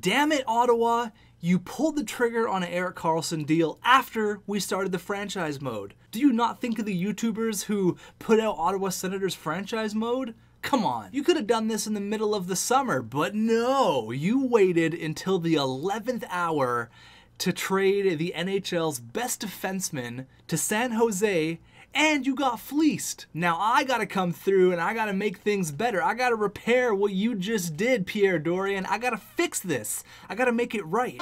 Damn it, Ottawa! You pulled the trigger on an Erik Karlsson deal after we started the franchise mode. Do you not think of the YouTubers who put out Ottawa Senators franchise mode? Come on, you could have done this in the middle of the summer, but no, you waited until the 11th hour to trade the NHL's best defenseman to San Jose, and you got fleeced. Now I gotta come through and I gotta make things better. I gotta repair what you just did, Pierre Dorion. I gotta fix this. I gotta make it right.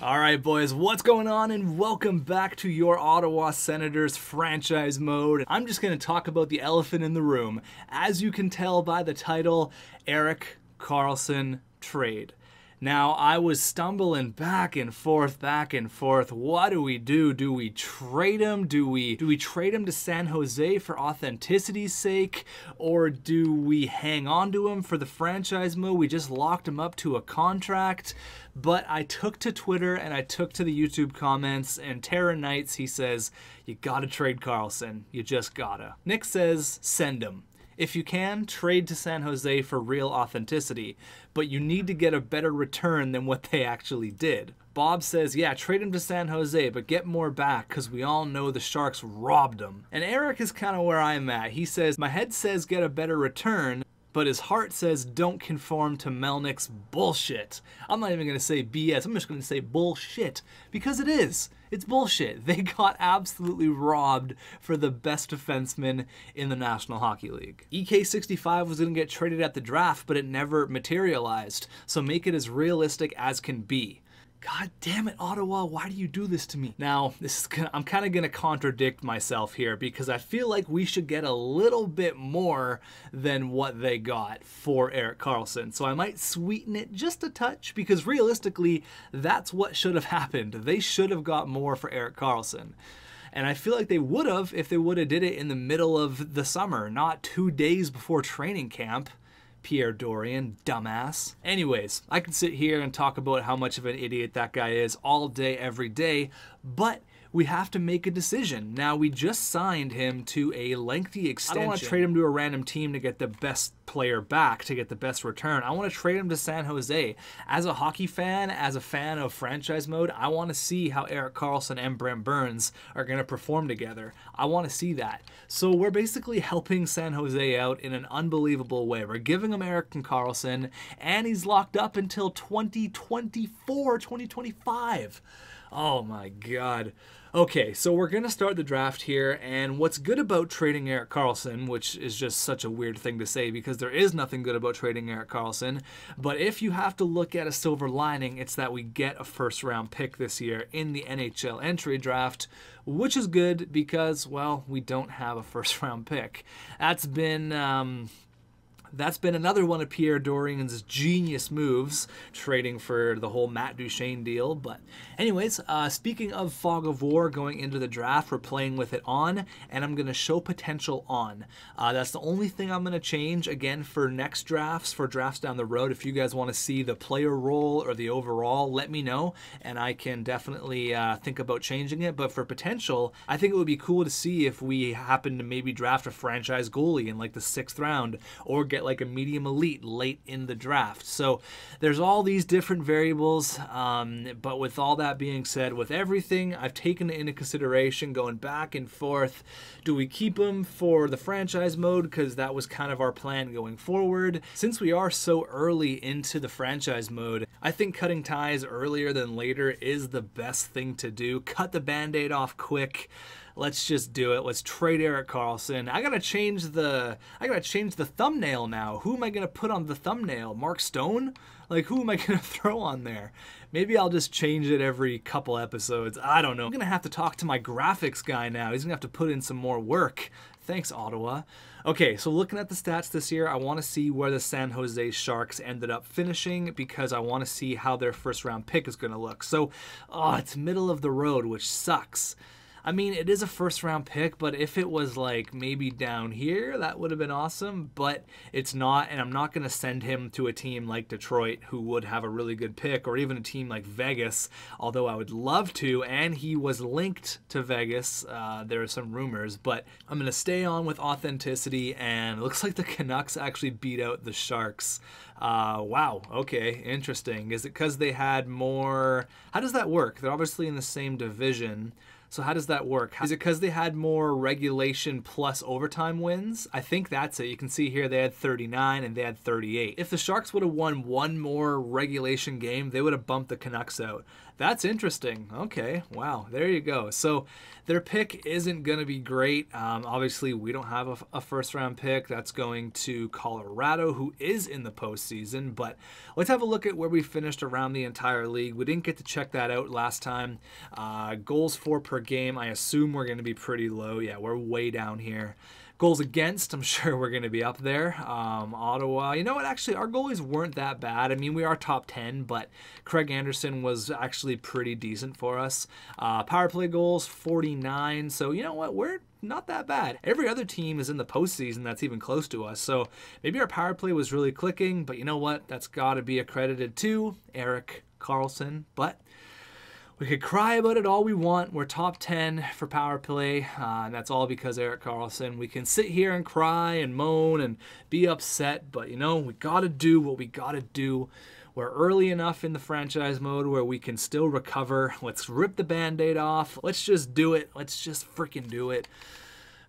All right, boys, what's going on? And welcome back to your Ottawa Senators franchise mode. I'm just going to talk about the elephant in the room. As you can tell by the title, Erik Karlsson trade. Now, I was stumbling back and forth. What do we do? Do we trade him? Do we trade him to San Jose for authenticity's sake? Or do we hang on to him for the franchise mode? We just locked him up to a contract. But I took to Twitter and I took to the YouTube comments, and Terra Knights, he says, you gotta trade Karlsson. You just gotta. Nick says, send him. If you can, trade to San Jose for real authenticity, but you need to get a better return than what they actually did. Bob says, yeah, trade him to San Jose, but get more back because we all know the Sharks robbed him. And Erik is kind of where I'm at. He says, my head says get a better return, but his heart says don't conform to Melnick's bullshit. I'm not even going to say BS, I'm just going to say bullshit, because it is. It's bullshit. They got absolutely robbed for the best defenseman in the National Hockey League. EK65 was going to get traded at the draft, but it never materialized, so make it as realistic as can be. God damn it, Ottawa, why do you do this to me? Now, I'm kind of going to contradict myself here because I feel like we should get a little bit more than what they got for Erik Karlsson. So I might sweeten it just a touch because realistically, that's what should have happened. They should have got more for Erik Karlsson. And I feel like they would have if they would have did it in the middle of the summer, not 2 days before training camp. Pierre Dorion, dumbass. Anyways, I could sit here and talk about how much of an idiot that guy is all day, every day, but we have to make a decision. Now, we just signed him to a lengthy extension. I don't want to trade him to a random team to get the best player back, to get the best return. I want to trade him to San Jose. As a hockey fan, as a fan of franchise mode, I want to see how Erik Karlsson and Brent Burns are going to perform together. I want to see that. So we're basically helping San Jose out in an unbelievable way. We're giving him Erik Karlsson, and he's locked up until 2024, 2025. Oh my God. Okay, so we're going to start the draft here, and what's good about trading Erik Karlsson, which is just such a weird thing to say because there is nothing good about trading Erik Karlsson, but if you have to look at a silver lining, it's that we get a first-round pick this year in the NHL entry draft, which is good because, well, we don't have a first-round pick. That's been another one of Pierre Dorion's genius moves, trading for the whole Matt Duchene deal. But anyways, speaking of fog of war going into the draft, we're playing with it on, and I'm going to show potential on. That's the only thing I'm going to change. Again, for next drafts, for drafts down the road, if you guys want to see the player role or the overall, let me know, and I can definitely think about changing it. But for potential, I think it would be cool to see if we happen to maybe draft a franchise goalie in like the 6th round, or get like a medium elite late in the draft. So there's all these different variables, but with all that being said, with everything I've taken into consideration, going back and forth, do we keep him for the franchise mode because that was kind of our plan going forward? Since we are so early into the franchise mode, I think cutting ties earlier than later is the best thing to do. Cut the band-aid off quick. Let's just do it. Let's trade Erik Karlsson. I gotta change the thumbnail now. Who am I gonna put on the thumbnail? Mark Stone? Like, who am I gonna throw on there? Maybe I'll just change it every couple episodes. I don't know. I'm gonna have to talk to my graphics guy now. He's gonna have to put in some more work. Thanks, Ottawa. Okay, so looking at the stats this year, I want to see where the San Jose Sharks ended up finishing because I want to see how their first round pick is going to look. So, it's middle of the road, which sucks. I mean, it is a first round pick, but if it was like maybe down here, that would have been awesome, but it's not, and I'm not going to send him to a team like Detroit who would have a really good pick, or even a team like Vegas, although I would love to, and he was linked to Vegas. There are some rumors, but I'm going to stay on with authenticity, and it looks like the Canucks actually beat out the Sharks. Wow, okay, interesting. Is it because they had more... How does that work? They're obviously in the same division. So how does that work? Is it because they had more regulation plus overtime wins? I think that's it. You can see here they had 39 and they had 38. If the Sharks would have won one more regulation game, they would have bumped the Canucks out. That's interesting. Okay, wow, there you go. So their pick isn't going to be great. Obviously, we don't have a first-round pick. That's going to Colorado, who is in the postseason. But let's have a look at where we finished around the entire league. We didn't get to check that out last time. Goals for per game, I assume we're going to be pretty low. Yeah, we're way down here. Goals against, I'm sure we're going to be up there. Ottawa, you know what, actually, our goalies weren't that bad. I mean, we are top 10, but Craig Anderson was actually pretty decent for us. Power play goals, 49, so you know what, we're not that bad. Every other team is in the postseason that's even close to us, so maybe our power play was really clicking, but you know what, that's got to be accredited to Erik Karlsson, but... We could cry about it all we want. We're top 10 for power play, and that's all because Erik Karlsson. We can sit here and cry and moan and be upset, but you know, we got to do what we got to do. We're early enough in the franchise mode where we can still recover. Let's rip the Band-Aid off. Let's just do it. Let's just freaking do it.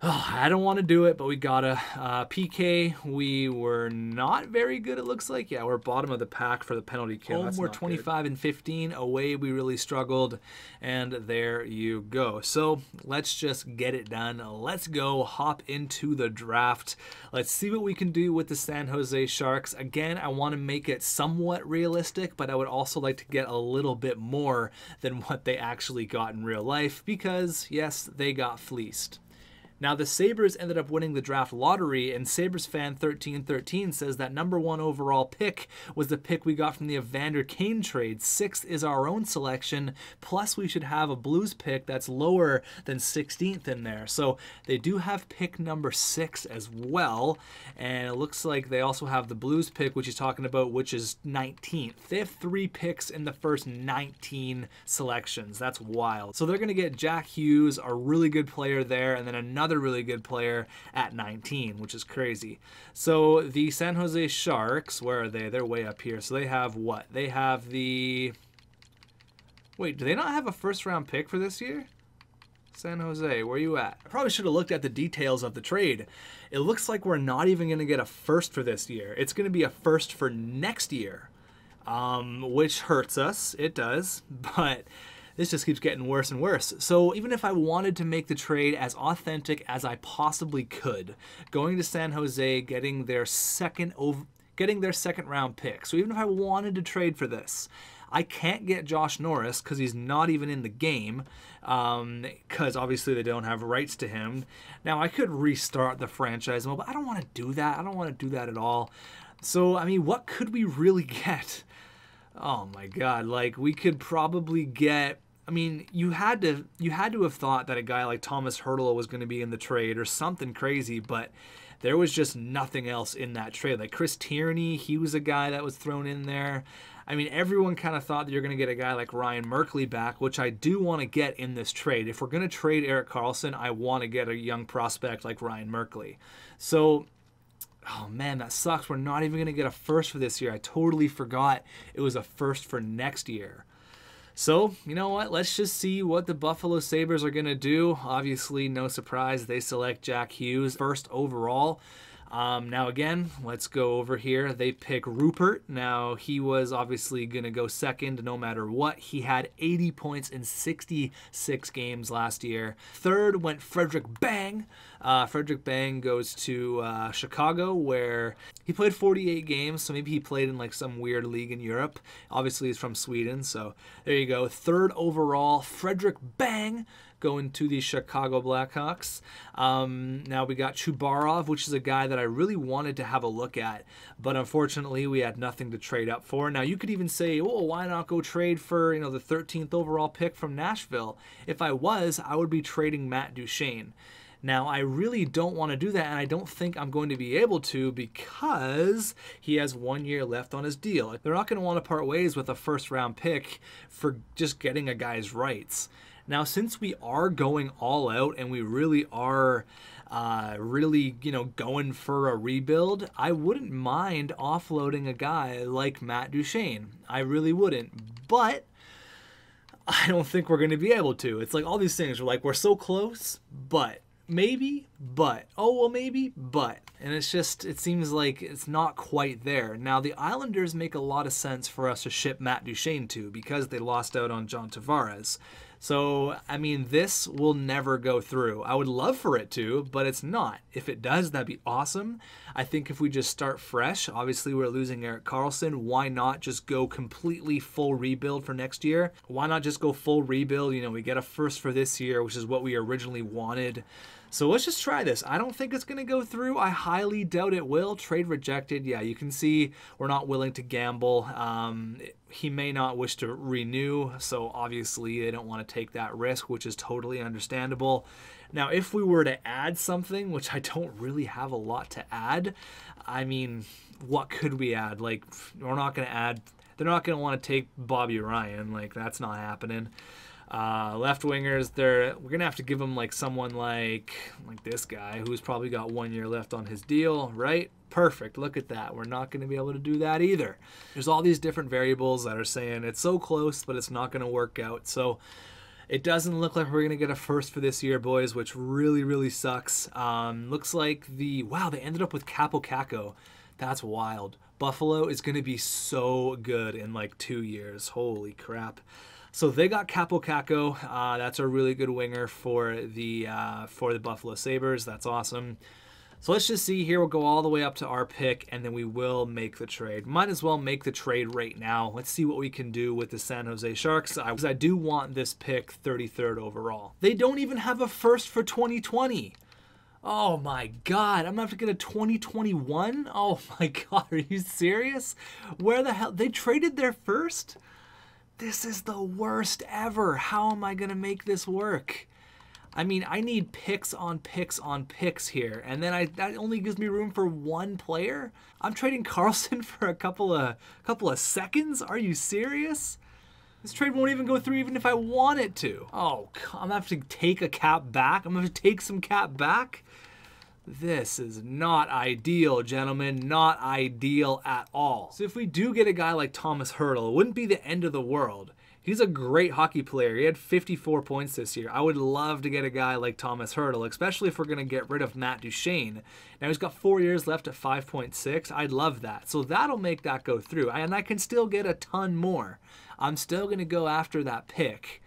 Oh, I don't want to do it, but we gotta. PK, we were not very good, it looks like. Yeah, we're bottom of the pack for the penalty kill. Home, we're 25 and 15. Away, we really struggled. And there you go. So let's just get it done. Let's go hop into the draft. Let's see what we can do with the San Jose Sharks. Again, I want to make it somewhat realistic, but I would also like to get a little bit more than what they actually got in real life because, yes, they got fleeced. Now, the Sabres ended up winning the draft lottery, and Sabres fan 1313 says that #1 overall pick was the pick we got from the Evander Kane trade. 6th is our own selection, plus we should have a Blues pick that's lower than 16th in there. So they do have pick number 6 as well, and it looks like they also have the Blues pick, which he's talking about, which is 19th. They have 3 picks in the first 19 selections. That's wild. So they're going to get Jack Hughes, a really good player there, and then another really good player at 19, which is crazy. So the San Jose Sharks, where are they? They're way up here. So they have what? They have the... Wait, do they not have a first-round pick for this year? San Jose, where are you at? I probably should have looked at the details of the trade. It looks like we're not even going to get a first for this year. It's going to be a first for next year, which hurts us. It does, but... This just keeps getting worse and worse. So even if I wanted to make the trade as authentic as I possibly could, going to San Jose, getting their second round pick. So even if I wanted to trade for this, I can't get Josh Norris because he's not even in the game because obviously they don't have rights to him. Now I could restart the franchise mode, but I don't want to do that. I don't want to do that at all. So I mean, what could we really get? Oh my God, like we could probably get... I mean, you had to have thought that a guy like Thomas Hertl was going to be in the trade or something crazy, but there was just nothing else in that trade. Like Chris Tierney, he was a guy that was thrown in there. I mean, everyone kind of thought that you're going to get a guy like Ryan Merkley back, which I do want to get in this trade. If we're going to trade Erik Karlsson, I want to get a young prospect like Ryan Merkley. So... Oh man, that sucks. We're not even going to get a first for this year. I totally forgot it was a first for next year. So, you know what? Let's just see what the Buffalo Sabres are going to do. Obviously, no surprise, they select Jack Hughes first overall. Now again, let's go over here. They pick Rupert. Now, he was obviously going to go second no matter what. He had 80 points in 66 games last year. Third went Frederick Bang. Frederick Bang goes to Chicago, where he played 48 games, so maybe he played in like some weird league in Europe. Obviously, he's from Sweden, so there you go. Third overall, Frederick Bang going to the Chicago Blackhawks. Now we got Chubarov, which is a guy that I really wanted to have a look at, but unfortunately we had nothing to trade up for. Now you could even say, oh, why not go trade for, you know, the 13th overall pick from Nashville? If I was, I would be trading Matt Duchene. Now, I really don't want to do that, and I don't think I'm going to be able to because he has 1 year left on his deal. They're not going to want to part ways with a first-round pick for just getting a guy's rights. Now, since we are going all out and we really are going for a rebuild, I wouldn't mind offloading a guy like Matt Duchene. I really wouldn't, but I don't think we're going to be able to. It's like all these things are like, we're so close, but maybe, but, oh, well, maybe, but. And it's just, it seems like it's not quite there. Now, the Islanders make a lot of sense for us to ship Matt Duchene to because they lost out on John Tavares. So, I mean, this will never go through. I would love for it to, but it's not. If it does, that'd be awesome. I think if we just start fresh, obviously we're losing Erik Karlsson. Why not just go completely full rebuild for next year? Why not just go full rebuild? You know, we get a first for this year, which is what we originally wanted. So let's just try this. I don't think it's going to go through. I highly doubt it will. Trade rejected. Yeah, you can see we're not willing to gamble. He may not wish to renew, so obviously they don't want to take that risk, which is totally understandable. Now, if we were to add something, which I don't really have a lot to add, I mean, what could we add? Like, we're not going to add, they're not going to want to take Bobby Ryan. Like, that's not happening. Left wingers, we're gonna have to give them like someone like this guy who's probably got 1 year left on his deal, right? Perfect. Look at that. We're not going to be able to do that either. There's all these different variables that are saying it's so close, but it's not going to work out. So it doesn't look like we're going to get a first for this year, boys, which really, really sucks. Looks like wow, they ended up with Capo Caco. That's wild. Buffalo is going to be so good in like 2 years. Holy crap. So they got Capo Caco. That's a really good winger for the Buffalo Sabres. That's awesome. So let's just see here. We'll go all the way up to our pick, and then we will make the trade. Might as well make the trade right now. Let's see what we can do with the San Jose Sharks, because I do want this pick 33rd overall. They don't even have a first for 2020. Oh my God, I'm gonna have to get a 2021? Oh my God, are you serious? Where the hell? They traded their first? This is the worst ever. How am I gonna make this work? I mean, I need picks on picks on picks here, and then that only gives me room for one player? I'm trading Karlsson for a couple of seconds? Are you serious? This trade won't even go through even if I want it to. Oh, I'm gonna have to take a cap back? I'm gonna have to take some cap back? This is not ideal, gentlemen. Not ideal at all. So if we do get a guy like Thomas Hertl, it wouldn't be the end of the world. He's a great hockey player. He had 54 points this year. I would love to get a guy like Thomas Hertl, especially if we're going to get rid of Matt Duchene. Now, he's got 4 years left at 5.6. I'd love that. So that'll make that go through. And I can still get a ton more. I'm still going to go after that pick.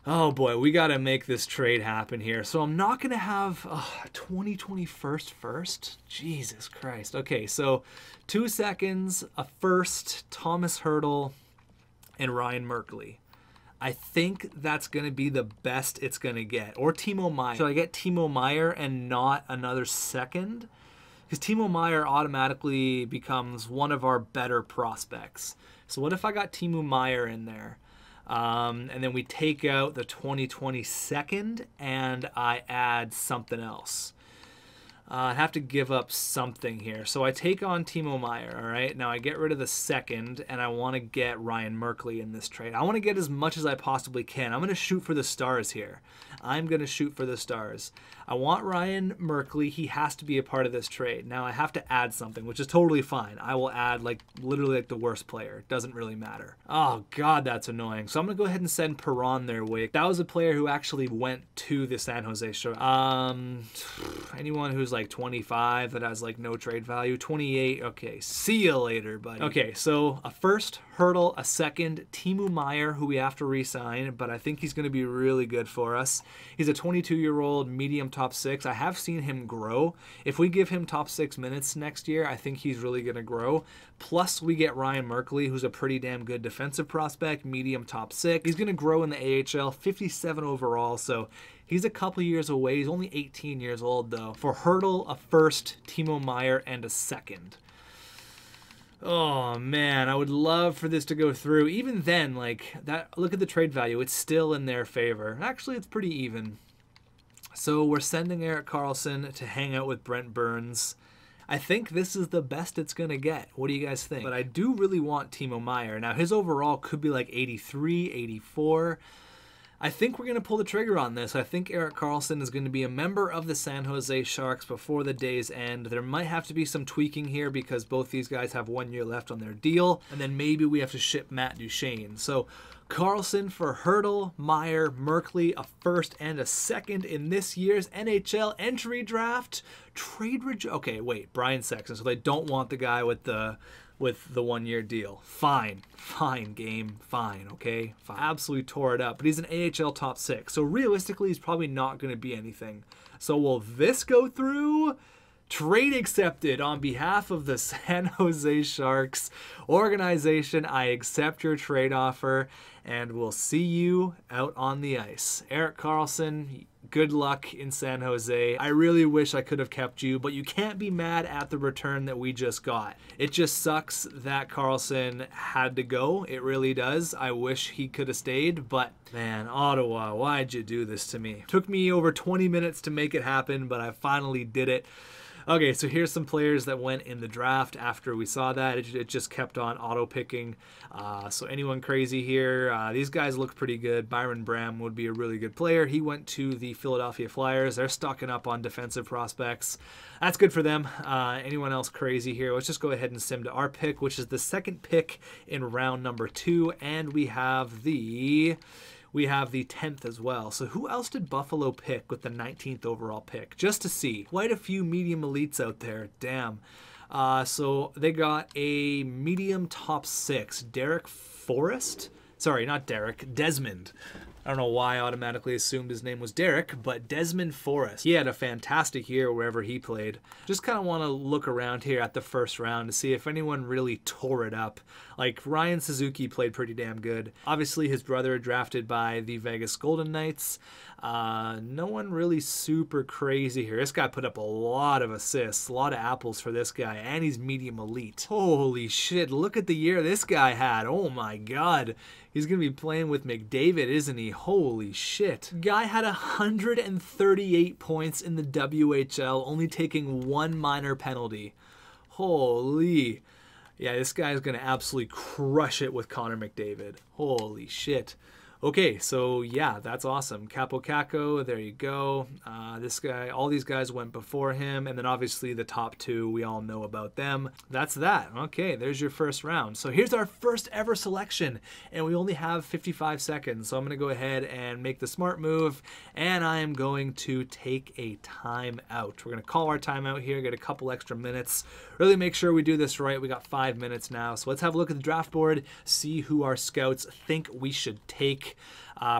Oh boy, we got to make this trade happen here. So I'm not going to have a 2021 first. Jesus Christ. Okay, so 2 seconds, a first, Thomas Hertl, and Ryan Merkley. I think that's going to be the best it's going to get. Or Timo Meier. Should I get Timo Meier and not another second? Because Timo Meier automatically becomes one of our better prospects. So what if I got Timo Meier in there? And then we take out the 2020 second and I add something else. I have to give up something here. So I take on Timo Meier, all right? Now I get rid of the second, and I want to get Ryan Merkley in this trade. I want to get as much as I possibly can. I'm going to shoot for the stars here. I'm going to shoot for the stars. I want Ryan Merkley. He has to be a part of this trade. Now I have to add something, which is totally fine. I will add literally like the worst player. It doesn't really matter. Oh God, that's annoying. So I'm going to go ahead and send Perron their way. That was a player who actually went to the San Jose Sharks. Anyone who's like 25 that has like no trade value. 28, okay, see you later, buddy. Okay, so a first, Hurdle, a second, Timo Meier, who we have to re-sign, but I think he's going to be really good for us. He's a 22-year-old medium top 6. I have seen him grow. If we give him top 6 minutes next year, I think he's really going to grow. Plus, we get Ryan Merkley, who's a pretty damn good defensive prospect, medium top 6. He's going to grow in the AHL, 57 overall, so he's a couple years away. He's only 18 years old, though. For Hurdle, a first, Timo Meier, and a second. Oh, man, I would love for this to go through. Even then, like, that. Look at the trade value. It's still in their favor. Actually, it's pretty even. So we're sending Erik Karlsson to hang out with Brent Burns. I think this is the best it's going to get. What do you guys think? But I do really want Timo Meier. Now, his overall could be like 83, 84. I think we're going to pull the trigger on this. I think Erik Karlsson is going to be a member of the San Jose Sharks before the day's end. There might have to be some tweaking here because both these guys have 1 year left on their deal. And then maybe we have to ship Matt Duchene. So Karlsson for Hurdle, Meier, Merkley, a first and a second in this year's NHL entry draft. Okay, wait, Brian Sexton. So they don't want the guy with the 1 year deal. Fine, game, fine, okay? Fine. Absolutely tore it up, but he's an AHL top 6. So realistically, he's probably not going to be anything. So will this go through? Trade accepted on behalf of the San Jose Sharks organization. I accept your trade offer, and we'll see you out on the ice. Erik Karlsson, good luck in San Jose. I really wish I could have kept you, but you can't be mad at the return that we just got. It just sucks that Karlsson had to go. It really does. I wish he could have stayed, but man, Ottawa, why'd you do this to me? Took me over 20 minutes to make it happen, but I finally did it. Okay, so here's some players that went in the draft after we saw that. It just kept on auto-picking. So anyone crazy here? These guys look pretty good. Byron Bram would be a really good player. He went to the Philadelphia Flyers. They're stocking up on defensive prospects. That's good for them. Anyone else crazy here? Let's just go ahead and sim to our pick, which is the second pick in round number 2. And we have the 10th as well. So who else did Buffalo pick with the 19th overall pick? Just to see. Quite a few medium elites out there. Damn. So they got a medium top 6. Derek Forrest? Sorry, not Derek. Desmond. I don't know why I automatically assumed his name was Derek, but Desmond Forrest. He had a fantastic year wherever he played. Just kind of want to look around here at the first round to see if anyone really tore it up. Like Ryan Suzuki played pretty damn good. Obviously his brother drafted by the Vegas Golden Knights. No one really super crazy here. This guy put up a lot of assists, a lot of apples for this guy, and he's medium elite. Holy shit, look at the year this guy had. Oh my god. He's going to be playing with McDavid, isn't he? Holy shit. Guy had 138 points in the WHL, only taking 1 minor penalty. Holy. Yeah, this guy is going to absolutely crush it with Connor McDavid. Holy shit. Okay, so yeah, that's awesome. Capo Caco, there you go. This guy, all these guys went before him, and then obviously the top 2, we all know about them. That's that. Okay, there's your first round. So here's our first ever selection, and we only have 55 seconds. So I'm going to go ahead and make the smart move, and I am going to take a timeout. We're going to call our timeout here, get a couple extra minutes, really make sure we do this right. We got 5 minutes now, so let's have a look at the draft board, see who our scouts think we should take.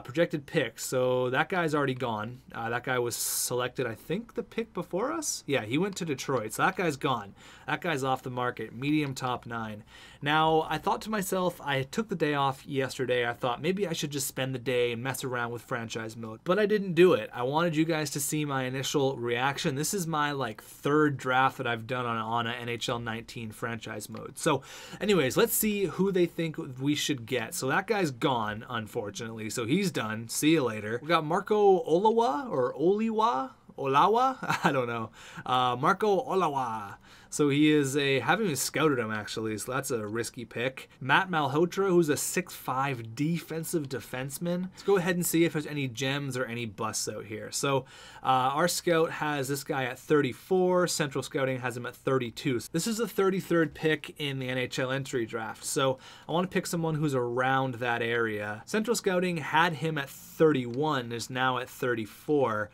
Projected picks. So that guy's already gone. That guy was selected, I think, the pick before us. Yeah, he went to Detroit. So that guy's gone. That guy's off the market. Medium top 9. Now, I thought to myself, I took the day off yesterday. I thought maybe I should just spend the day and mess around with franchise mode. But I didn't do it. I wanted you guys to see my initial reaction. This is my like 3rd draft that I've done on a NHL 19 franchise mode. So anyways, let's see who they think we should get. So that guy's gone, unfortunately. So he's done. See you later. We got Marco Olawa or Olawa? I don't know. Marco Olawa. So he is haven't even scouted him actually, so that's a risky pick. Matt Malhotra, who's a 6'5" defensive defenseman. Let's go ahead and see if there's any gems or any busts out here. So our scout has this guy at 34. Central Scouting has him at 32. So this is the 33rd pick in the NHL entry draft. So I want to pick someone who's around that area. Central Scouting had him at 31, is now at 34.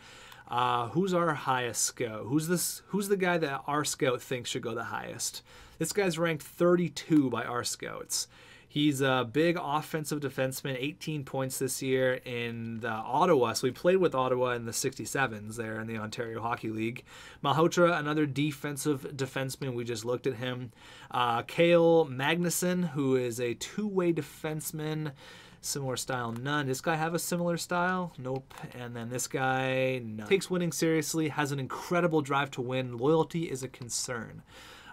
Who's our highest scout? Who's the guy that our scout thinks should go the highest? This guy's ranked 32 by our scouts. He's a big offensive defenseman, 18 points this year in the Ottawa. So we played with Ottawa in the 67s there in the Ontario Hockey League. Malhotra, another defensive defenseman. We just looked at him. Kayla Anderson, who is a two-way defenseman. Similar style, none. This guy have a similar style? Nope. And then this guy, none. Takes winning seriously, has an incredible drive to win. Loyalty is a concern.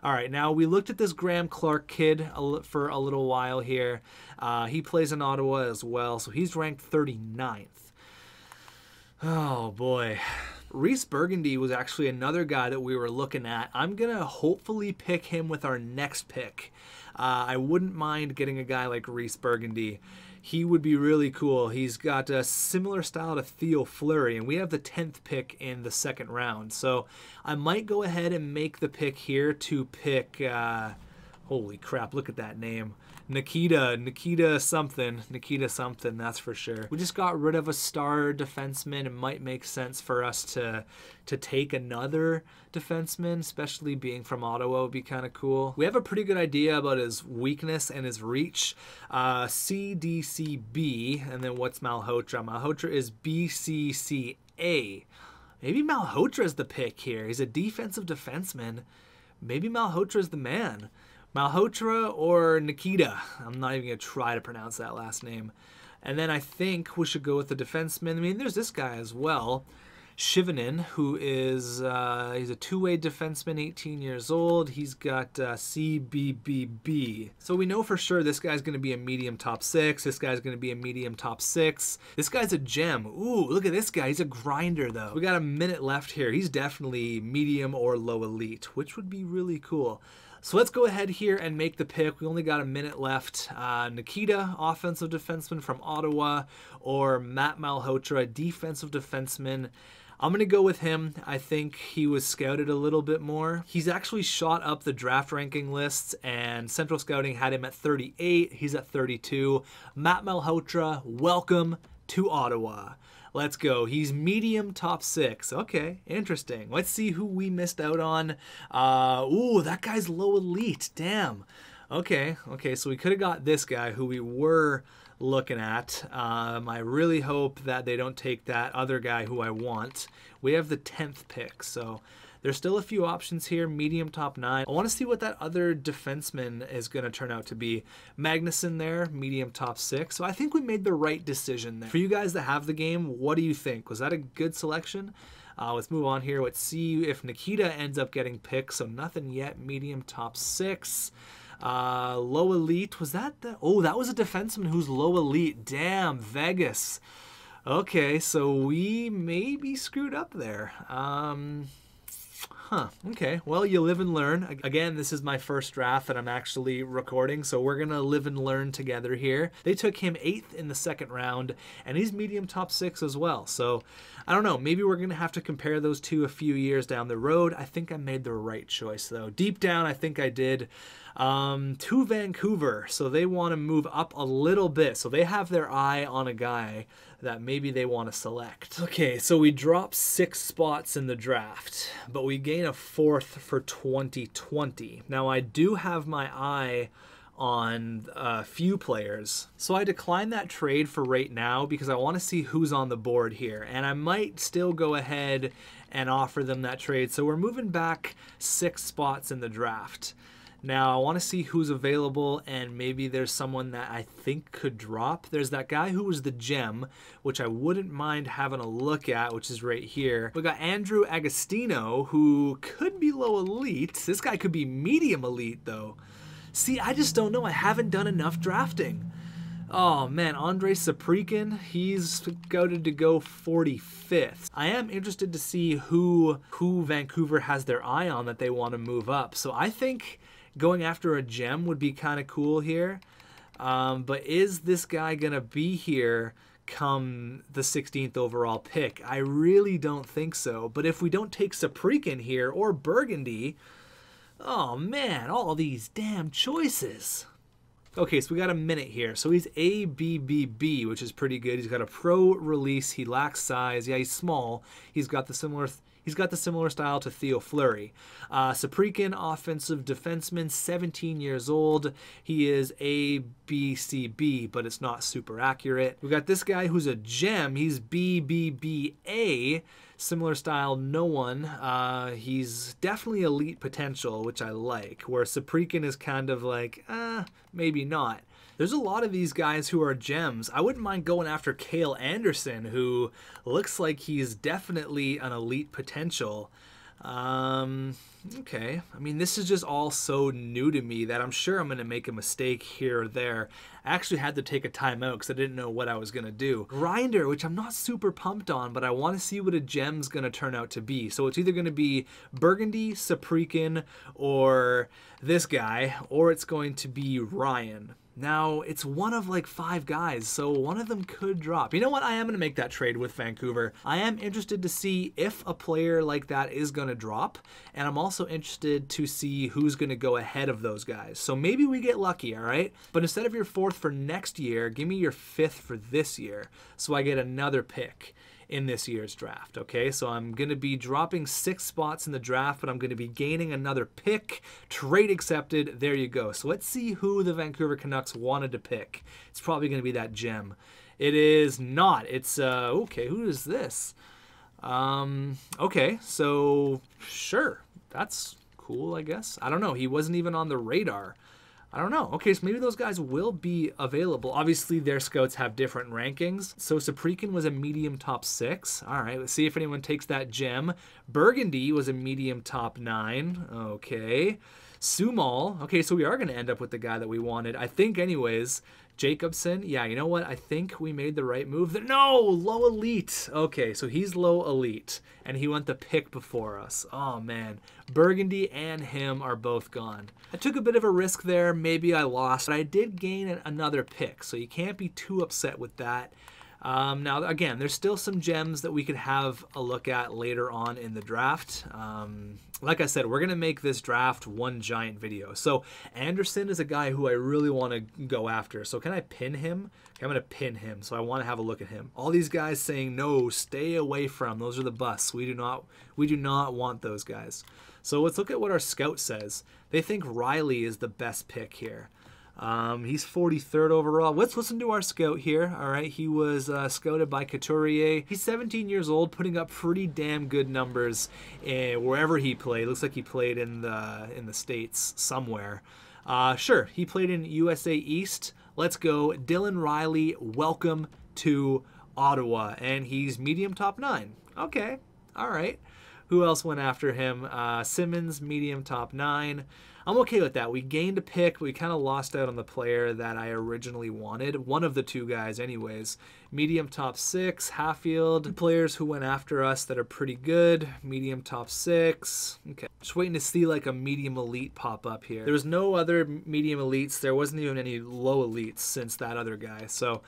All right, now we looked at this Graham Clark kid for a little while here. He plays in Ottawa as well, so he's ranked 39th. Oh, boy. Reese Burgundy was actually another guy that we were looking at. I'm going to hopefully pick him with our next pick. I wouldn't mind getting a guy like Reese Burgundy. He would be really cool. He's got a similar style to Theo Fleury, and we have the 10th pick in the second round. So I might go ahead and make the pick here to pick, holy crap, look at that name. Nikita something, that's for sure. We just got rid of a star defenseman. It might make sense for us to take another defenseman, especially being from Ottawa would be kind of cool. We have a pretty good idea about his weakness and his reach. CDCB, and then what's Malhotra? Malhotra is BCCA. Maybe Malhotra is the pick here. He's a defensive defenseman. Maybe Malhotra is the man. Malhotra or Nikita. I'm not even going to try to pronounce that last name. And then I think we should go with the defenseman. I mean, there's this guy as well. Shivanen, who is he's a two-way defenseman, 18 years old. He's got CBBB. So we know for sure this guy's going to be a medium top 6. This guy's going to be a medium top 6. This guy's a gem. Ooh, look at this guy. He's a grinder, though. We got a minute left here. He's definitely medium or low elite, which would be really cool. So let's go ahead here and make the pick. We only got a minute left. Nikita, offensive defenseman from Ottawa, or Matt Malhotra, defensive defenseman. I'm going to go with him. I think he was scouted a little bit more. He's actually shot up the draft ranking lists, and Central Scouting had him at 38. He's at 32. Matt Malhotra, welcome to Ottawa. Let's go. He's medium top 6. Okay, interesting. Let's see who we missed out on. Ooh, that guy's low elite. Damn. Okay, so we could have got this guy who we were looking at. I really hope that they don't take that other guy who I want. We have the 10th pick, so there's still a few options here. Medium top 9. I want to see what that other defenseman is going to turn out to be. Magnuson there, medium top 6. So I think we made the right decision there. For you guys that have the game, what do you think? Was that a good selection? Let's move on here. Let's see if Nikita ends up getting picked. So nothing yet. Medium top 6. Low elite. Was that the... Oh, that was a defenseman who's low elite. Damn, Vegas. Okay, so we maybe screwed up there. Okay, well, you live and learn. Again, this is my first draft that I'm actually recording, so we're going to live and learn together here. They took him 8th in the second round, and he's medium top 6 as well. So, I don't know, maybe we're going to have to compare those two a few years down the road. I think I made the right choice, though. Deep down, I think I did. To Vancouver, so they want to move up a little bit. So they have their eye on a guy that maybe they want to select. Okay, so we drop 6 spots in the draft, but we gain a 4th for 2020. Now I do have my eye on a few players, so I declined that trade for right now because I want to see who's on the board here, and I might still go ahead and offer them that trade. So we're moving back 6 spots in the draft. Now, I want to see who's available, and maybe there's someone that I think could drop. There's that guy who was the gem, which I wouldn't mind having a look at, which is right here. We got Andrew Agostino, who could be low elite. This guy could be medium elite, though. See, I just don't know. I haven't done enough drafting. Oh, man, Andrei Saprikin, he's scouted to go 45th. I am interested to see who Vancouver has their eye on that they want to move up. So I think going after a gem would be kind of cool here. But is this guy going to be here come the 16th overall pick? I really don't think so. But if we don't take Saprikin here or Burgundy, oh man, all these damn choices. Okay, so we got a minute here. So he's ABBB, which is pretty good. He's got a pro release. He lacks size. Yeah, he's small. He's got the similar style to Theo Fleury. Saprikin, offensive defenseman, 17 years old. He is ABCB, but it's not super accurate. We got this guy who's a gem. He's BBBA. Similar style, no one. He's definitely elite potential, which I like, where Saprikin is kind of like, maybe not. There's a lot of these guys who are gems. I wouldn't mind going after Kayla Anderson, who looks like he's definitely an elite potential. Okay. I mean, this is just all so new to me that I'm sure I'm going to make a mistake here or there. I actually had to take a timeout because I didn't know what I was going to do. Grinder, which I'm not super pumped on, but I want to see what a gem's going to turn out to be. So it's either going to be Burgundy, Saprikin, or this guy, or it's going to be Ryan. Now, it's one of like 5 guys, so one of them could drop. You know what? I am going to make that trade with Vancouver. I am interested to see if a player like that is going to drop, and I'm also interested to see who's going to go ahead of those guys. So maybe we get lucky, all right? But instead of your 4th for next year, give me your 5th for this year, so I get another pick in this year's draft. Okay, so I'm going to be dropping 6 spots in the draft, but I'm going to be gaining another pick. Trade accepted. There you go. So let's see who the Vancouver Canucks wanted to pick. It's probably going to be that gem. It is not. It's okay, who is this? Okay, so sure, that's cool, I guess. I don't know, he wasn't even on the radar. I don't know. Okay, so maybe those guys will be available. Obviously, their scouts have different rankings. So Saprikin was a medium top 6. All right, let's see if anyone takes that gem. Burgundy was a medium top 9. Okay. Sumal. Okay, so we are going to end up with the guy that we wanted, I think anyways. Jacobson. Yeah, you know what? I think we made the right move. No, low elite. Okay, so he's low elite, and he went the pick before us. Oh, man. Burgundy and him are both gone. I took a bit of a risk there. Maybe I lost, but I did gain another pick, so you can't be too upset with that. Now, again, there's still some gems that we could have a look at later on in the draft. Like I said, we're going to make this draft one giant video. So Anderson is a guy who I really want to go after. So can I pin him? Okay, I'm going to pin him. So I want to have a look at him. All these guys saying, no, stay away from. Those are the busts. We do not want those guys. So let's look at what our scout says. They think Riley is the best pick here. He's 43rd overall. Let's listen to our scout here. All right, he was scouted by Couturier. He's 17 years old, putting up pretty damn good numbers wherever he played. Looks like he played in the States somewhere. Sure, he played in USA East. Let's go. Dylan Riley, welcome to Ottawa, and he's medium top 9. Okay, all right. Who else went after him? Simmons, medium top 9. I'm okay with that. We gained a pick. We kind of lost out on the player that I originally wanted. One of the 2 guys anyways. Medium top 6. Hatfield. Players who went after us that are pretty good. Medium top 6. Okay. Just waiting to see like a medium elite pop up here. There was no other medium elites. There wasn't even any low elites since that other guy. So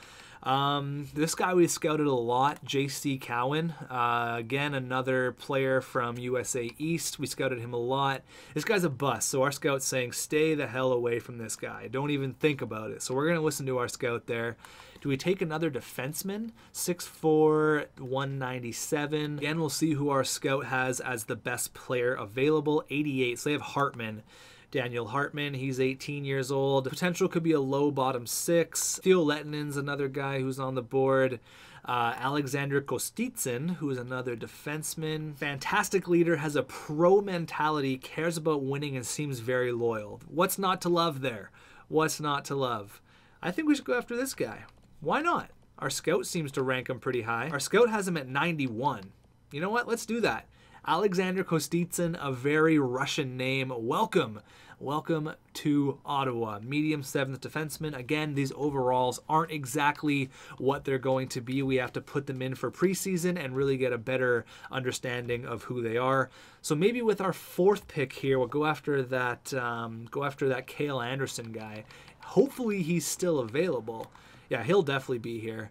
this guy we scouted a lot, J.C. Cowan. Again, another player from USA East. We scouted him a lot. This guy's a bust, so our scout's saying, stay the hell away from this guy. Don't even think about it. So we're going to listen to our scout there. Do we take another defenseman? 6'4", 197. Again, we'll see who our scout has as the best player available. 88, so they have Hartman. Daniel Hartman, he's 18 years old. Potential could be a low bottom 6. Theo Lettinen's another guy who's on the board. Alexander Kostitsyn, who is another defenseman. Fantastic leader, has a pro mentality, cares about winning, and seems very loyal. What's not to love there? What's not to love? I think we should go after this guy. Why not? Our scout seems to rank him pretty high. Our scout has him at 91. You know what? Let's do that. Alexander Kostitsyn, a very Russian name. Welcome. Welcome to Ottawa. Medium 7th defenseman. Again, these overalls aren't exactly what they're going to be. We have to put them in for preseason and really get a better understanding of who they are. So maybe with our 4th pick here, we'll go after that Kayla Anderson guy. Hopefully he's still available. Yeah, he'll definitely be here.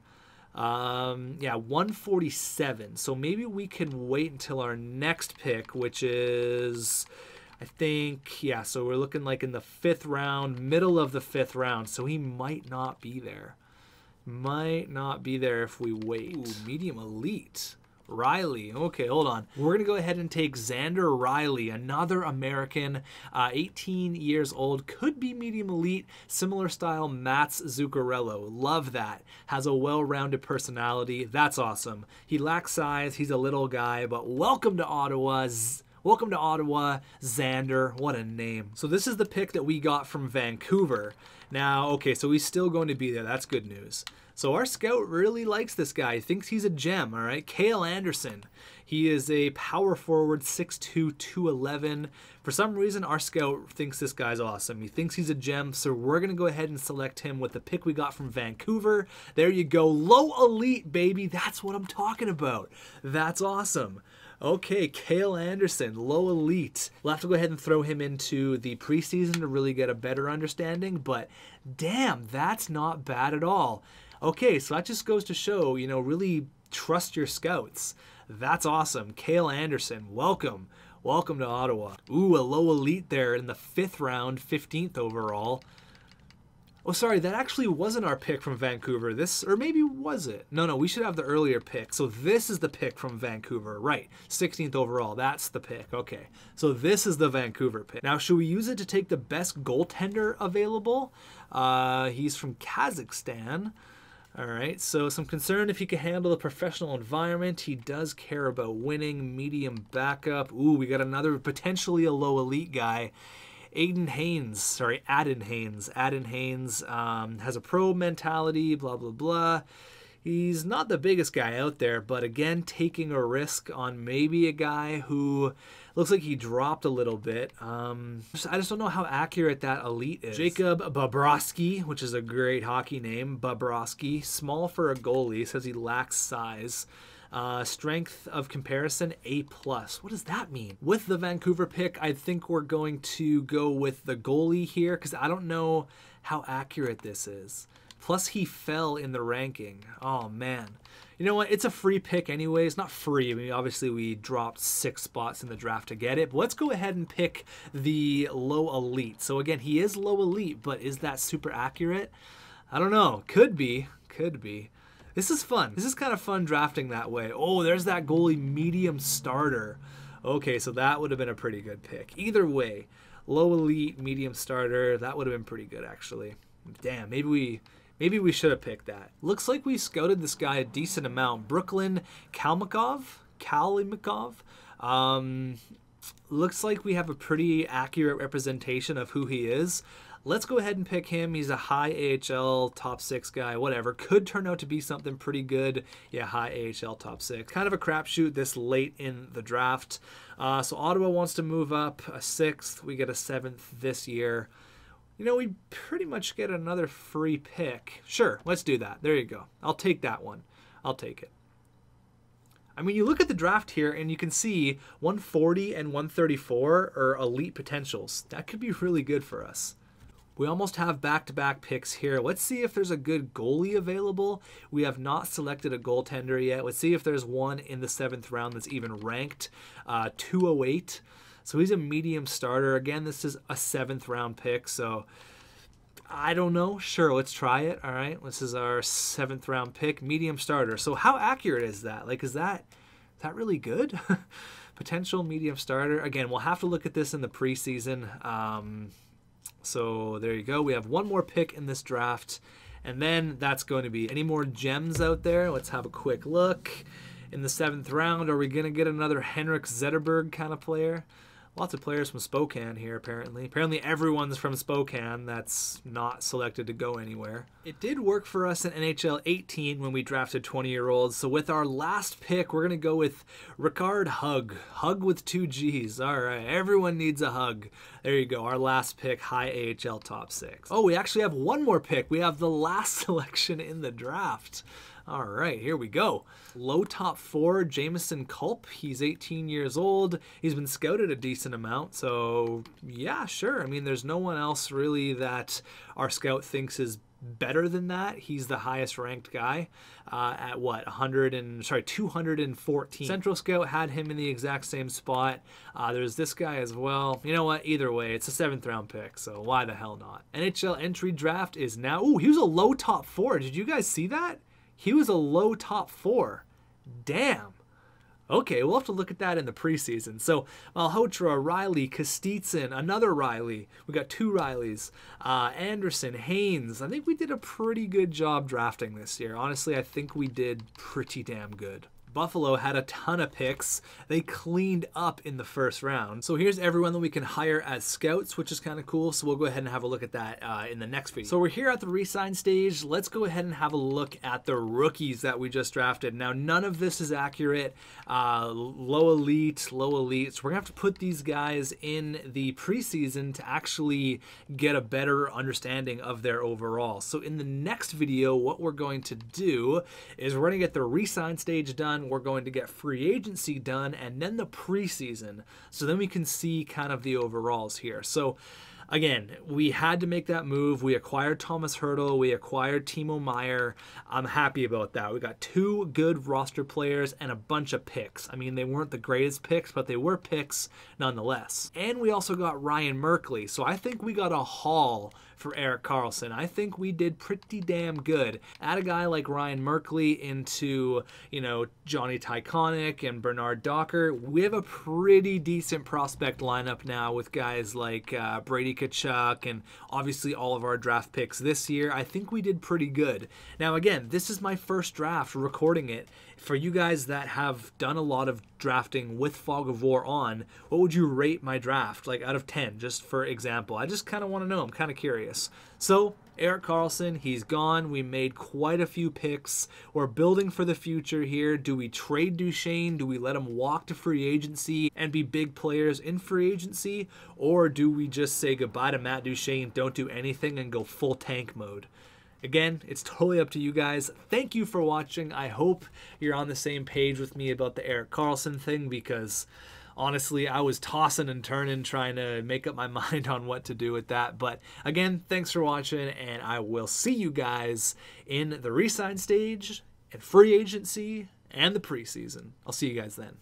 Yeah, 147. So maybe we can wait until our next pick, which is I think, yeah, so we're looking like in the 5th round, middle of the 5th round. So he might not be there. Might not be there if we wait. Ooh, medium elite. Riley. Okay, hold on. We're going to go ahead and take Xander Riley, another American, 18 years old, could be medium elite, similar style Mats Zuccarello. Love that. Has a well-rounded personality. That's awesome. He lacks size. He's a little guy, but welcome to Ottawa. Welcome to Ottawa, Xander. What a name. So this is the pick that we got from Vancouver. Now, okay, so he's still going to be there. That's good news. So our scout really likes this guy. He thinks he's a gem, all right? Kayla Anderson. He is a power forward, 6'2", 211. For some reason, our scout thinks this guy's awesome. He thinks he's a gem, so we're going to go ahead and select him with the pick we got from Vancouver. There you go. Low elite, baby. That's what I'm talking about. That's awesome. Okay, Kayla Anderson, low elite. We'll have to go ahead and throw him into the preseason to really get a better understanding, but damn, that's not bad at all. Okay, so that just goes to show, you know, really trust your scouts. That's awesome. Kayla Anderson, welcome. Welcome to Ottawa. Ooh, a low elite there in the 5th round, 15th overall. Oh, sorry, that actually wasn't our pick from Vancouver. This, or maybe was it? No, we should have the earlier pick. So this is the pick from Vancouver, right? 16th overall, that's the pick. Okay, so this is the Vancouver pick. Now, should we use it to take the best goaltender available? He's from Kazakhstan. All right, so some concern if he can handle the professional environment. He does care about winning, medium backup. Ooh, we got another potentially a low elite guy. Adin Haynes has a pro mentality, blah, blah, blah. He's not the biggest guy out there, but again, taking a risk on maybe a guy who looks like he dropped a little bit. I just don't know how accurate that elite is. Jacob Bobrovsky, which is a great hockey name, Bobrovsky, small for a goalie, says he lacks size. Strength of comparison, A+. What does that mean? With the Vancouver pick, I think we're going to go with the goalie here because I don't know how accurate this is. Plus, he fell in the ranking. Oh, man. You know what? It's a free pick anyways. Not free. I mean, obviously, we dropped 6 spots in the draft to get it. But let's go ahead and pick the low elite. So, again, he is low elite, but is that super accurate? I don't know. Could be. Could be. This is fun. This is kind of fun drafting that way. Oh, there's that goalie medium starter. Okay, so that would have been a pretty good pick. Either way, low elite, medium starter, that would have been pretty good, actually. Damn, maybe we should have picked that. Looks like we scouted this guy a decent amount. Brooklyn Kalmikov. Looks like we have a pretty accurate representation of who he is. Let's go ahead and pick him. He's a high AHL top 6 guy, whatever. Could turn out to be something pretty good. Yeah, high AHL top 6. Kind of a crapshoot this late in the draft. So Ottawa wants to move up a 6th. We get a 7th this year. You know, we pretty much get another free pick. Sure, let's do that. There you go. I'll take that one. I'll take it. I mean, you look at the draft here and you can see 140 and 134 are elite potentials. That could be really good for us. We almost have back-to-back picks here. Let's see if there's a good goalie available. We have not selected a goaltender yet. Let's see if there's one in the 7th round that's even ranked. 208. So he's a medium starter. Again, this is a 7th round pick, so I don't know. Sure, let's try it. All right, this is our 7th round pick, medium starter. So how accurate is that? Like, is that really good? Potential medium starter. Again, we'll have to look at this in the preseason. So there you go. We have one more pick in this draft, and then that's going to be any more gems out there. Let's have a quick look. In the 7th round, are we going to get another Henrik Zetterberg kind of player? Lots of players from Spokane here, apparently. Apparently everyone's from Spokane that's not selected to go anywhere. It did work for us in NHL 18 when we drafted 20-year-olds. So with our last pick, we're going to go with Ricard Hug. Hug with 2 Gs. All right, everyone needs a hug. There you go, our last pick, high AHL top 6. Oh, we actually have one more pick. We have the last selection in the draft. All right, here we go. Low top 4, Jamison Culp. He's 18 years old. He's been scouted a decent amount, so yeah, sure. I mean, there's no one else really that our scout thinks is better than that. He's the highest ranked guy at what, 214. Central Scout had him in the exact same spot. There's this guy as well. You know what? Either way, it's a 7th round pick, so why the hell not? NHL entry draft is now. Ooh, he was a low top 4. Did you guys see that? He was a low top 4. Damn. Okay, we'll have to look at that in the preseason. So Malhotra, Riley, Kostitsyn, another Riley. We got 2 Rileys. Anderson, Haynes. I think we did a pretty good job drafting this year. Honestly, I think we did pretty damn good. Buffalo had a ton of picks. They cleaned up in the first round. So here's everyone that we can hire as scouts, which is kind of cool. So we'll go ahead and have a look at that in the next video. So we're here at the re-sign stage. Let's go ahead and have a look at the rookies that we just drafted. Now, none of this is accurate. Low elite. So we're gonna have to put these guys in the preseason to actually get a better understanding of their overall. So in the next video, what we're going to do is we're gonna get the re-sign stage done. We're going to get free agency done and then the preseason. So then we can see kind of the overalls here. So again, we had to make that move. We acquired Thomas Hertl. We acquired Timo Meier. I'm happy about that. We got 2 good roster players and a bunch of picks. I mean, they weren't the greatest picks, but they were picks nonetheless. And we also got Ryan Merkley. So I think we got a haul for Erik Karlsson. I think we did pretty damn good. Add a guy like Ryan Merkley into, you know, Johnny Tyconic and Bernard Docker. We have a pretty decent prospect lineup now with guys like Brady Tkachuk and obviously all of our draft picks this year. I think we did pretty good. Now again, this is my first draft recording it. For you guys that have done a lot of drafting with Fog of War on, what would you rate my draft, like out of 10, just for example? I just kind of want to know. I'm kind of curious. So Erik Karlsson, he's gone. We made quite a few picks. We're building for the future here. Do we trade Duchesne? Do we let him walk to free agency and be big players in free agency? Or do we just say goodbye to Matt Duchesne, don't do anything, and go full tank mode? Again, it's totally up to you guys. Thank you for watching. I hope you're on the same page with me about the Erik Karlsson thing, because honestly, I was tossing and turning trying to make up my mind on what to do with that. But again, thanks for watching, and I will see you guys in the re-sign stage and free agency and the preseason. I'll see you guys then.